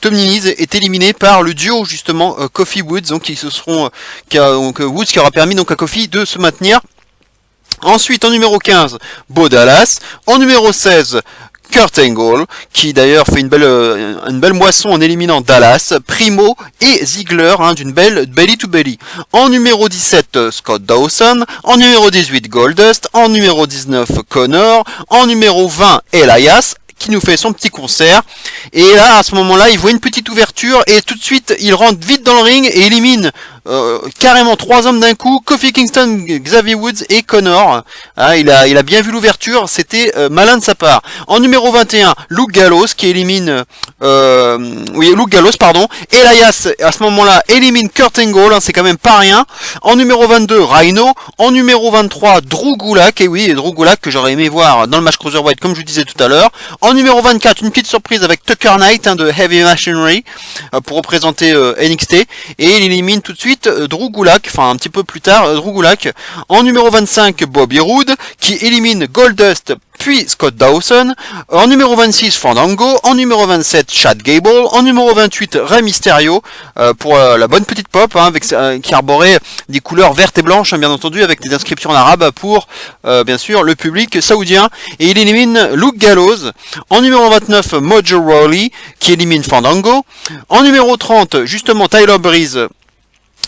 Tony Nese est éliminé par le duo justement Kofi Woods, donc Woods qui aura permis donc à Kofi de se maintenir. Ensuite en numéro 15, Bo Dallas. En numéro 16, Kurt Angle, qui d'ailleurs fait une belle moisson en éliminant Dallas, Primo et Ziggler, d'une belle belly to belly. En numéro 17, Scott Dawson. En numéro 18, Goldust. En numéro 19, Connor. En numéro 20, Elias, qui nous fait son petit concert. Et là, à ce moment-là, il voit une petite ouverture et tout de suite, il rentre vite dans le ring et élimine carrément 3 hommes d'un coup, Kofi Kingston, Xavier Woods et Connor. Hein, il a bien vu l'ouverture, c'était malin de sa part. En numéro 21, Luke Gallows qui élimine Luke Gallows pardon. Elias à ce moment-là élimine Kurt Angle, hein, c'est quand même pas rien. En numéro 22, Rhino. En numéro 23, Drew Gulak, et oui, Drew Gulak que j'aurais aimé voir dans le match Cruiserweight comme je vous disais tout à l'heure. En numéro 24, une petite surprise avec Tucker Knight, hein, de Heavy Machinery pour représenter NXT, et il élimine tout de suite Drew Gulak, enfin un petit peu plus tard Drew Gulak. En numéro 25, Bobby Roode qui élimine Goldust puis Scott Dawson. En numéro 26, Fandango. En numéro 27, Chad Gable. En numéro 28, Rey Mysterio pour la bonne petite pop, hein, avec, qui arborait des couleurs vertes et blanches, hein, bien entendu, avec des inscriptions en arabe pour bien sûr le public saoudien. Et il élimine Luke Gallows. En numéro 29, Mojo Rawley qui élimine Fandango. En numéro 30, justement Tyler Breeze,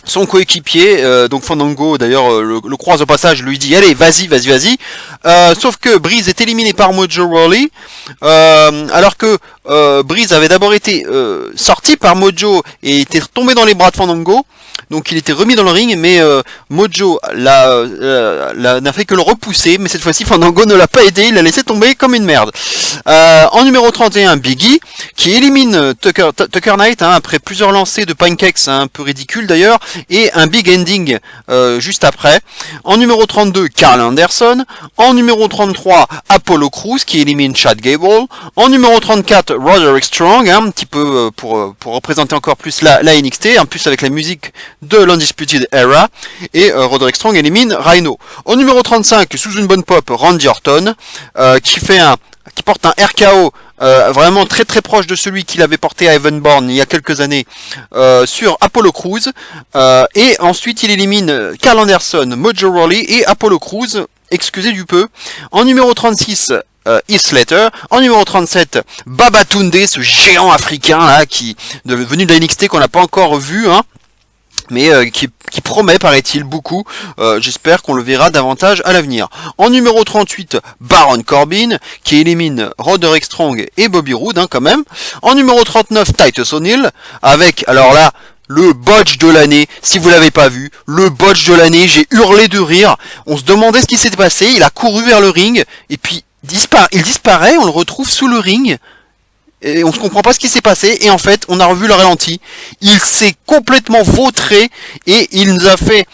son coéquipier, donc Fandango d'ailleurs le croise au passage, lui dit allez vas-y, sauf que Breeze est éliminé par Mojo Rawley, alors que Breeze avait d'abord été sorti par Mojo et était tombé dans les bras de Fandango, donc il était remis dans le ring, mais Mojo n'a fait que le repousser, mais cette fois-ci Fandango ne l'a pas aidé, il l'a laissé tomber comme une merde. En numéro 31, Biggie qui élimine Tucker Knight, hein, après plusieurs lancers de pancakes, hein, un peu ridicule d'ailleurs, et un big ending juste après. En numéro 32, Carl Anderson. En numéro 33, Apollo Crews qui élimine Chad Gable. En numéro 34, Roderick Strong, hein, un petit peu pour représenter encore plus la NXT, en plus avec la musique de l'Undisputed Era, et Roderick Strong élimine Rhino. Au numéro 35, sous une bonne pop, Randy Orton qui porte un RKO vraiment très très proche de celui qu'il avait porté à Evan Bourne il y a quelques années sur Apollo Crews, et ensuite il élimine Carl Anderson, Mojo Rawley et Apollo Crews, excusez du peu. En numéro 36, Heath Slater. En numéro 37, Babatunde, ce géant africain là, qui venu de la NXT qu'on n'a pas encore vu, hein, mais qui promet, paraît-il, beaucoup. J'espère qu'on le verra davantage à l'avenir. En numéro 38, Baron Corbin, qui élimine Roderick Strong et Bobby Roode, hein, quand même. En numéro 39, Titus O'Neil, avec, alors là, le botch de l'année. Si vous l'avez pas vu, le botch de l'année, j'ai hurlé de rire. On se demandait ce qui s'était passé, il a couru vers le ring, et puis il disparaît, on le retrouve sous le ring, et on ne comprend pas ce qui s'est passé, et en fait on a revu le ralenti, il s'est complètement vautré et il nous a fait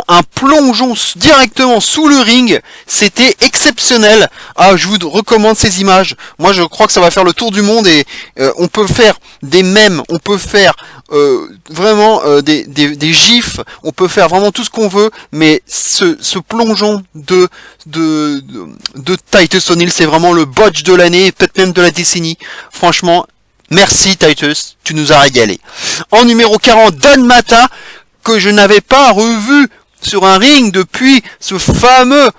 un plongeon directement sous le ring. C'était exceptionnel. Ah, je vous recommande ces images. Moi je crois que ça va faire le tour du monde, et on peut faire des mèmes, on peut faire vraiment des gifs, on peut faire vraiment tout ce qu'on veut, mais ce plongeon de Titus O'Neil, c'est vraiment le botch de l'année, peut-être même de la décennie. Franchement, merci Titus, tu nous as régalé. En numéro 40, Dan Mata, que je n'avais pas revu sur un ring depuis ce fameux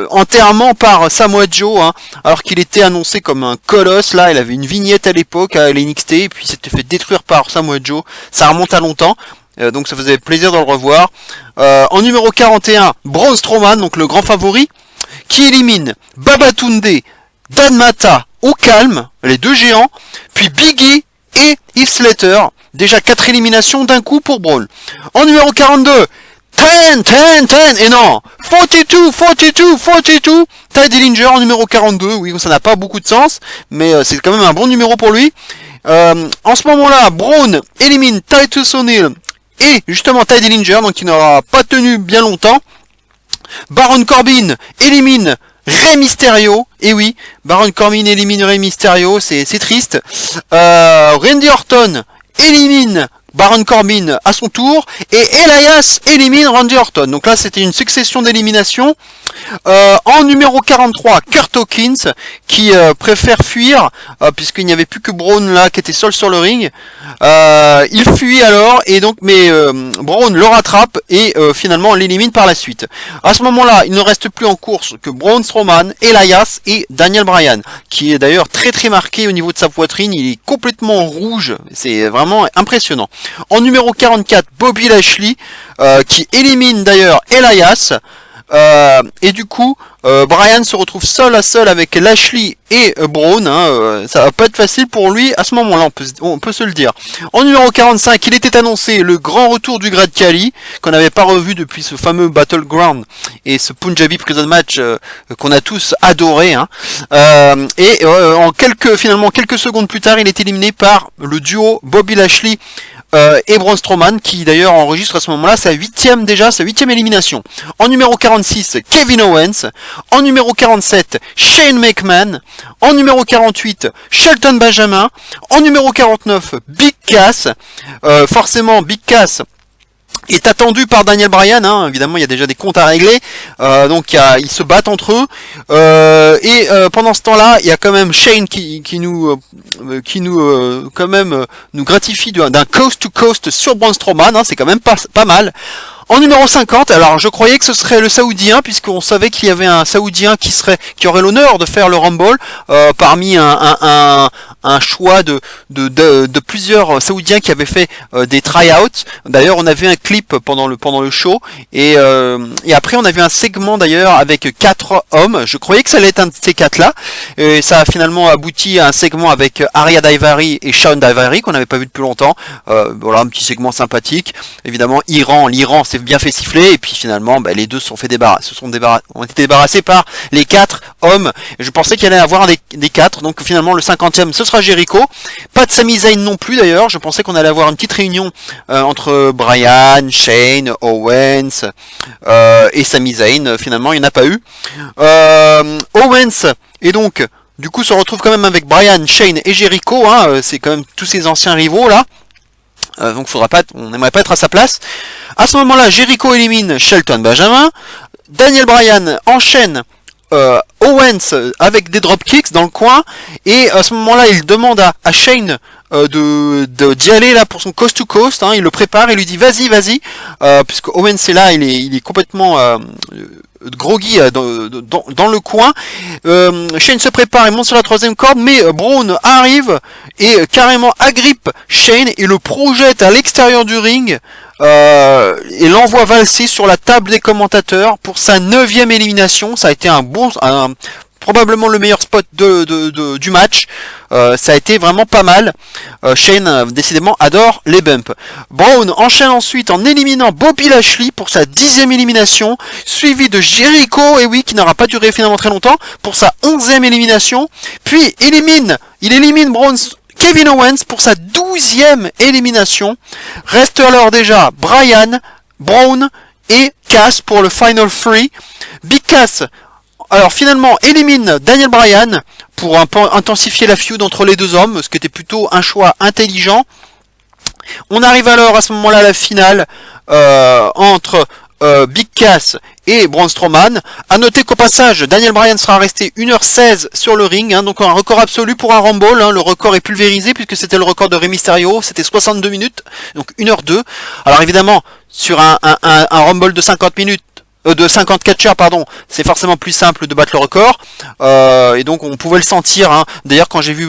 enterrement par Samoa Joe, hein, alors qu'il était annoncé comme un colosse. Là, il avait une vignette à l'époque à l'NXT, et puis il s'était fait détruire par Samoa Joe. Ça remonte à longtemps, donc ça faisait plaisir de le revoir. En numéro 41, Braun Strowman, donc le grand favori, qui élimine Babatunde, Dan Mata au calme, les deux géants, puis Biggie et Heath Slater. Déjà 4 éliminations d'un coup pour Braun. En numéro 42, 10, et non, 42, Tye Dillinger en numéro 42, oui, ça n'a pas beaucoup de sens, mais c'est quand même un bon numéro pour lui. En ce moment-là, Braun élimine Titus O'Neil et justement Tye Dillinger, donc il n'aura pas tenu bien longtemps. Baron Corbin élimine Rey Mysterio, et oui, Baron Corbin élimine Rey Mysterio, c'est triste. Randy Orton élimine Baron Corbin à son tour, et Elias élimine Randy Orton. Donc là c'était une succession d'éliminations. En numéro 43, Kurt Hawkins, qui préfère fuir, puisqu'il n'y avait plus que Braun là qui était seul sur le ring. Il fuit alors, et donc Braun le rattrape et finalement l'élimine par la suite. À ce moment-là, il ne reste plus en course que Braun Strowman, Elias et Daniel Bryan, qui est d'ailleurs très très marqué au niveau de sa poitrine. Il est complètement rouge, c'est vraiment impressionnant. En numéro 44, Bobby Lashley, qui élimine d'ailleurs Elias. Et du coup, Bryan se retrouve seul à seul avec Lashley et Braun. Ça va pas être facile pour lui à ce moment-là, on peut se le dire. En numéro 45, il était annoncé le grand retour du Great Khali, qu'on n'avait pas revu depuis ce fameux Battleground et ce Punjabi Prison Match qu'on a tous adoré. Finalement, quelques secondes plus tard, il est éliminé par le duo Bobby Lashley et Braun Strowman, qui d'ailleurs enregistre à ce moment-là sa huitième élimination. En numéro 46, Kevin Owens. En numéro 47, Shane McMahon. En numéro 48, Shelton Benjamin. En numéro 49, Big Cass. Forcément, Big Cass est attendu par Daniel Bryan, évidemment il y a déjà des comptes à régler, donc ils se battent entre eux, et pendant ce temps-là il y a quand même Shane qui nous gratifie d'un coast to coast sur Braun Strowman, c'est quand même pas mal. En numéro 50, alors je croyais que ce serait le Saoudien, puisqu'on savait qu'il y avait un Saoudien qui aurait l'honneur de faire le Rumble, parmi un choix de plusieurs Saoudiens qui avaient fait des try-outs. D'ailleurs, on avait un clip pendant le show, et après on avait un segment d'ailleurs avec 4 hommes. Je croyais que ça allait être un de ces 4-là, et ça a finalement abouti à un segment avec Arya Daivari et Shawn Daivari qu'on n'avait pas vu depuis longtemps. Voilà, un petit segment sympathique. Évidemment, l'Iran s'est bien fait siffler, et puis finalement les deux ont été débarrassés par les 4 hommes. Je pensais qu'il allait y avoir des 4, donc finalement le 50e ce sera Jericho. Pas de Sami Zayn non plus d'ailleurs, je pensais qu'on allait avoir une petite réunion entre Bryan, Shane, Owens et Sami Zayn. Finalement il n'y en a pas eu. Owens et donc du coup se retrouve quand même avec Bryan, Shane et Jericho, c'est quand même tous ces anciens rivaux là. Donc on n'aimerait pas être à sa place. À ce moment-là, Jericho élimine Shelton Benjamin. Daniel Bryan enchaîne Owens avec des dropkicks dans le coin. Et à ce moment-là, il demande à Shane d'y aller là pour son coast to coast. Il le prépare et lui dit vas-y, puisque Owens est là, il est complètement groggy dans le coin. Shane se prépare et monte sur la 3e corde, mais Braun arrive et carrément agrippe Shane et le projette à l'extérieur du ring et l'envoie valser sur la table des commentateurs pour sa 9e élimination. Ça a été probablement le meilleur spot du match. Ça a été vraiment pas mal. Shane décidément adore les bumps. Braun enchaîne ensuite en éliminant Bobby Lashley pour sa 10e élimination, suivi de Jericho, et oui, qui n'aura pas duré finalement très longtemps, pour sa 11e élimination. Puis il élimine Kevin Owens pour sa 12e élimination. Reste alors déjà Bryan, Braun et Cass pour le Final 3. Big Cass alors finalement élimine Daniel Bryan pour intensifier la feud entre les deux hommes, ce qui était plutôt un choix intelligent. On arrive alors à ce moment-là à la finale entre Big Cass et Braun Strowman. A noter qu'au passage, Daniel Bryan sera resté 1h16 sur le ring, donc un record absolu pour un Rumble. Le record est pulvérisé puisque c'était le record de Rey Mysterio, c'était 62 minutes, donc 1h02. Alors évidemment, sur un Rumble de 50 minutes, de 50 catcheurs, c'est forcément plus simple de battre le record, et donc on pouvait le sentir. D'ailleurs, quand j'ai vu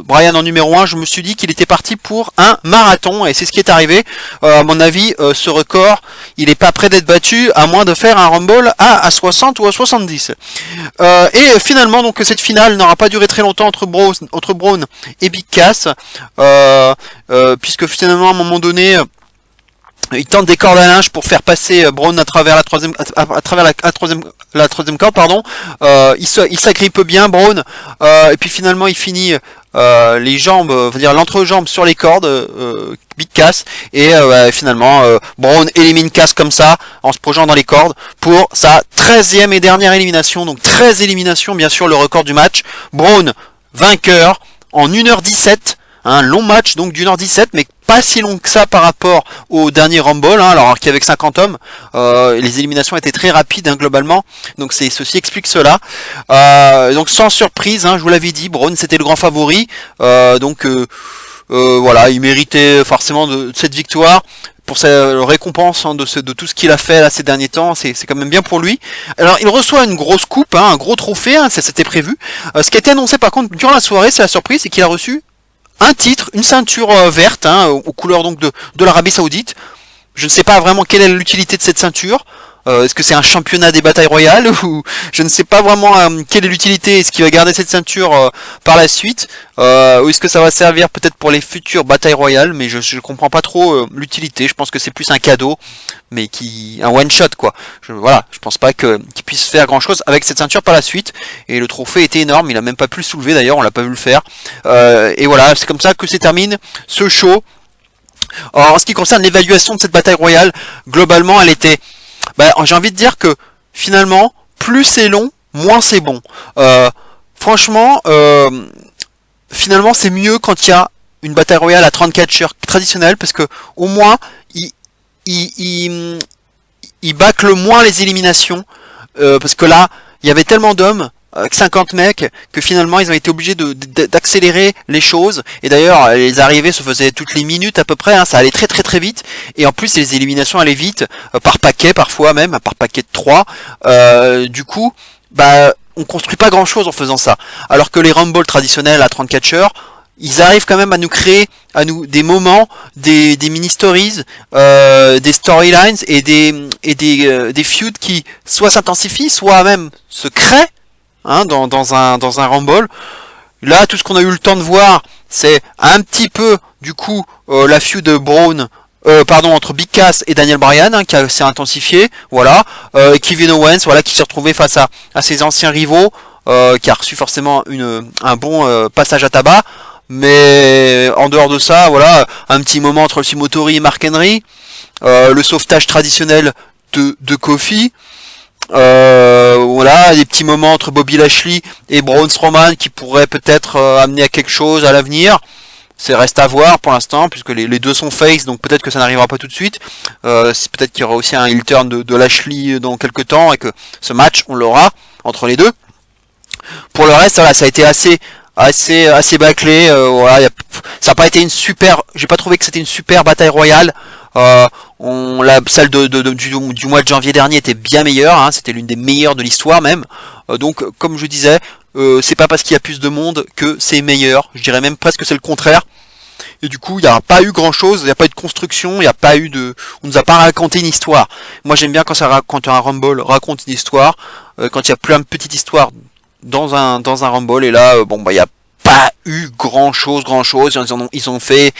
Bryan en numéro 1, je me suis dit qu'il était parti pour un marathon, et c'est ce qui est arrivé. À mon avis, ce record, il est pas prêt d'être battu, à moins de faire un Rumble à 60 ou à 70. Et finalement, donc cette finale n'aura pas duré très longtemps entre Braun et Big Cass, puisque finalement, à un moment donné, il tente des cordes à linge pour faire passer Braun à travers la troisième corde, il s'agrippe bien Braun, et puis finalement il finit les jambes, l'entrejambe sur les cordes, Big Cass, et finalement Braun élimine Cass comme ça, en se projetant dans les cordes, pour sa 13e et dernière élimination, donc 13 éliminations, bien sûr le record du match. Braun vainqueur en 1h17, un long match donc d'1h17, mais pas si long que ça par rapport au dernier Rumble, alors qu'il y avait 50 hommes. Les éliminations étaient très rapides globalement, donc ceci explique cela. Donc sans surprise, je vous l'avais dit, Braun c'était le grand favori, voilà, il méritait forcément de cette victoire pour sa récompense de tout ce qu'il a fait là ces derniers temps. C'est quand même bien pour lui. Alors il reçoit une grosse coupe, un gros trophée, ça c'était prévu. Ce qui a été annoncé par contre durant la soirée, c'est la surprise, c'est qu'il a reçu un titre, une ceinture verte, aux couleurs donc de l'Arabie Saoudite. Je ne sais pas vraiment quelle est l'utilité de cette ceinture. Est-ce que c'est un championnat des batailles royales ou je ne sais pas vraiment quelle est l'utilité. Est-ce qu'il va garder cette ceinture par la suite ou est-ce que ça va servir peut-être pour les futures batailles royales, mais je comprends pas trop l'utilité. Je pense que c'est plus un cadeau, mais un one shot quoi. Je pense pas qu'il puisse faire grand chose avec cette ceinture par la suite. Et le trophée était énorme, il a même pas pu le soulever d'ailleurs, on l'a pas vu le faire. Et voilà, c'est comme ça que se termine ce show. Alors, en ce qui concerne l'évaluation de cette bataille royale, globalement elle était, j'ai envie de dire que finalement plus c'est long, moins c'est bon. Franchement, finalement c'est mieux quand il y a une bataille royale à 34 catcheurs traditionnelle, parce que au moins il bâcle moins les éliminations, parce que là il y avait tellement d'hommes avec 50 mecs que finalement ils ont été obligés d'accélérer les choses, et d'ailleurs les arrivées se faisaient toutes les minutes à peu près, hein, ça allait très très très vite, et en plus les éliminations allaient vite, par paquet parfois même, par paquet de 3, du coup on construit pas grand chose en faisant ça, alors que les Rumble traditionnels à 34 catcheurs, ils arrivent quand même à nous créer des moments, des mini stories, des storylines et des feuds qui soit s'intensifient, soit même se créent, hein, dans un Rumble. Là, tout ce qu'on a eu le temps de voir, c'est un petit peu du coup la feud de Braun, entre Big Cass et Daniel Bryan, hein, qui s'est intensifié, voilà, Kevin Owens, voilà, qui s'est retrouvé face à ses anciens rivaux, qui a reçu forcément un bon passage à tabac. Mais en dehors de ça, voilà, un petit moment entre Shinsuke Motori et Mark Henry, le sauvetage traditionnel de Kofi, voilà, des petits moments entre Bobby Lashley et Braun Strowman qui pourraient peut-être amener à quelque chose à l'avenir. C'est reste à voir pour l'instant, puisque les deux sont face, donc peut-être que ça n'arrivera pas tout de suite. C'est peut-être qu'il y aura aussi un heel turn de Lashley dans quelques temps, et que ce match on l'aura entre les deux. Pour le reste, voilà, ça a été assez bâclé, voilà, ça n'a pas été j'ai pas trouvé que c'était une super bataille royale. Celle du mois de janvier dernier était bien meilleure, hein, c'était l'une des meilleures de l'histoire même. Donc comme je disais, c'est pas parce qu'il y a plus de monde que c'est meilleur, je dirais même presque que c'est le contraire. Et du coup, il n'y a pas eu grand chose, il n'y a pas eu de construction, on nous a pas raconté une histoire. Moi j'aime bien quand un Rumble raconte une histoire, quand il y a plein de petites histoires dans un Rumble, et là il y a pas eu grand chose, ils ont fait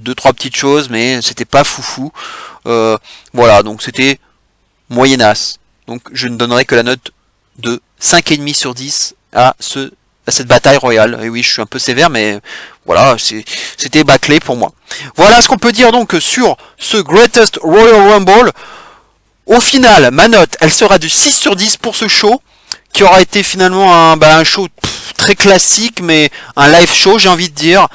2-3 petites choses, mais c'était pas foufou, voilà, donc c'était moyennasse, donc je ne donnerai que la note de 5,5 sur 10 à cette bataille royale. Et oui, je suis un peu sévère, mais voilà, c'était bâclé pour moi. Voilà ce qu'on peut dire donc sur ce Greatest Royal Rumble. Au final, ma note, elle sera de 6 sur 10 pour ce show, qui aura été finalement un show très classique, mais un live show, j'ai envie de dire,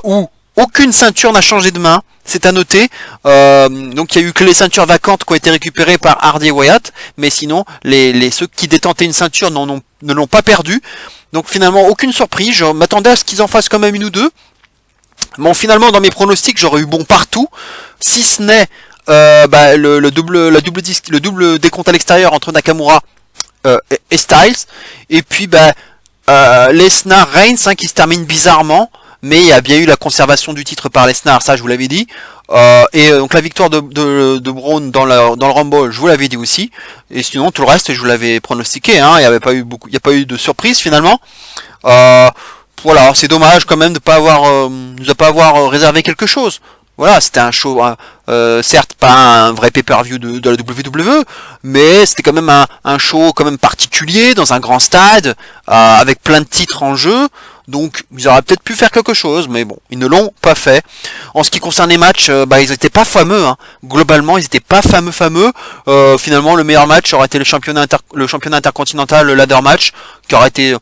où aucune ceinture n'a changé de main, c'est à noter. Donc il y a eu que les ceintures vacantes qui ont été récupérées par Hardy et Wyatt, mais sinon ceux qui détentaient une ceinture ne l'ont pas perdue. Donc finalement aucune surprise, je m'attendais à ce qu'ils en fassent quand même une ou deux. Bon, finalement dans mes pronostics j'aurais eu bon partout, si ce n'est le double décompte à l'extérieur entre Nakamura et Styles, et puis Lesnar Reigns, hein, qui se termine bizarrement, mais il y a bien eu la conservation du titre par Lesnar, ça je vous l'avais dit, et donc la victoire de Braun dans le Rumble, je vous l'avais dit aussi, et sinon tout le reste je vous l'avais pronostiqué, hein, il n'y a pas eu de surprise finalement. Voilà, c'est dommage quand même de ne pas avoir réservé quelque chose. Voilà, c'était un show, certes pas un vrai pay-per-view de la WWE, mais c'était quand même un show quand même particulier, dans un grand stade, avec plein de titres en jeu, donc ils auraient peut-être pu faire quelque chose, mais bon, ils ne l'ont pas fait. En ce qui concerne les matchs, ils n'étaient pas fameux, hein. Globalement ils n'étaient pas fameux. Finalement le meilleur match aurait été le championnat intercontinental, le ladder match, qui aurait été...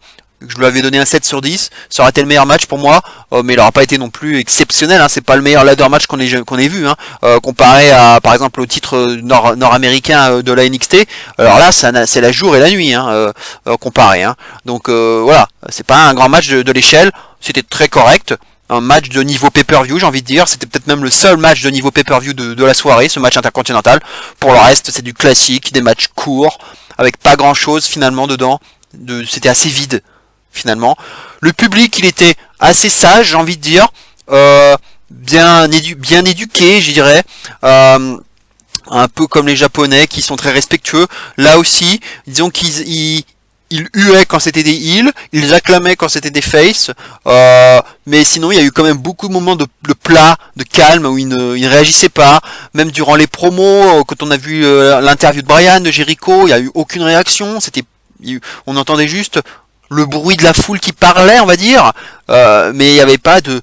Je lui avais donné un 7 sur 10, ça aurait été le meilleur match pour moi, mais il n'aura pas été non plus exceptionnel, hein, c'est pas le meilleur ladder match qu'on ait vu, hein, comparé à par exemple au titre nord-américain de la NXT. Alors là c'est la jour et la nuit, hein, comparé, hein. Donc voilà, c'est pas un grand match de l'échelle, c'était très correct, un match de niveau pay-per-view, j'ai envie de dire, c'était peut-être même le seul match de niveau pay-per-view de la soirée, ce match intercontinental. Pour le reste c'est du classique, des matchs courts, avec pas grand chose finalement dedans, c'était assez vide. Finalement, le public il était assez sage, j'ai envie de dire, bien éduqué, je dirais. un peu comme les Japonais qui sont très respectueux. Là aussi, disons qu'ils huaient quand c'était des heels, ils acclamaient quand c'était des faces, mais sinon il y a eu quand même beaucoup de moments de plat, de calme, où ils ne réagissaient pas. Même durant les promos, quand on a vu l'interview de Bryan, de Jericho, il n'y a eu aucune réaction. On entendait juste le bruit de la foule qui parlait, on va dire, mais il n'y avait pas de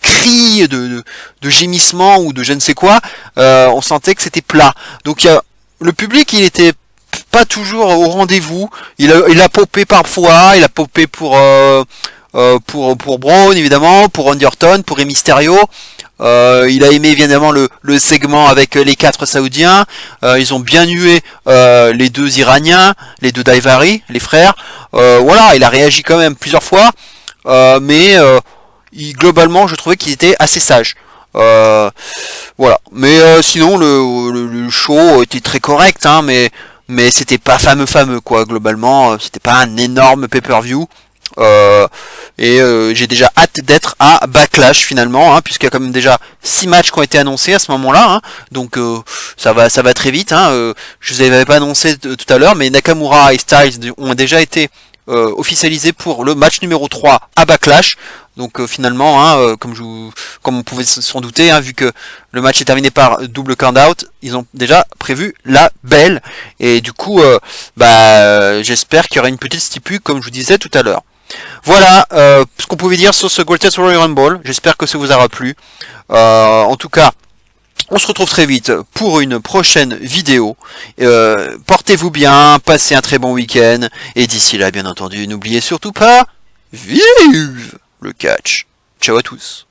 cris, de gémissements ou de je ne sais quoi. On sentait que c'était plat. Donc le public, il était pas toujours au rendez-vous. Il a popé parfois, il a popé pour Braun évidemment, pour Randy Orton, pour Rey Mysterio. Il a aimé évidemment le segment avec les 4 Saoudiens. Ils ont bien hué les 2 Iraniens, les 2 Daivari, les frères. Voilà, il a réagi quand même plusieurs fois, mais globalement, je trouvais qu'il était assez sage. Voilà. Mais sinon, le show était très correct, hein, mais c'était pas fameux quoi. Globalement, c'était pas un énorme pay-per-view. J'ai déjà hâte d'être à Backlash finalement, hein, puisqu'il y a quand même déjà 6 matchs qui ont été annoncés à ce moment-là, hein, donc ça va très vite. Hein, je vous avais pas annoncé tout à l'heure, mais Nakamura et Styles ont déjà été officialisés pour le match numéro 3 à Backlash. Donc finalement, hein, comme on pouvait s'en douter, hein, vu que le match est terminé par double count-out, ils ont déjà prévu la belle. Et du coup, j'espère qu'il y aura une petite stipu, comme je vous disais tout à l'heure. Voilà ce qu'on pouvait dire sur ce Greatest Royal Rumble. J'espère que ça vous aura plu. En tout cas, on se retrouve très vite pour une prochaine vidéo. Portez-vous bien, passez un très bon week-end. Et d'ici là, bien entendu, n'oubliez surtout pas, vive le catch. Ciao à tous.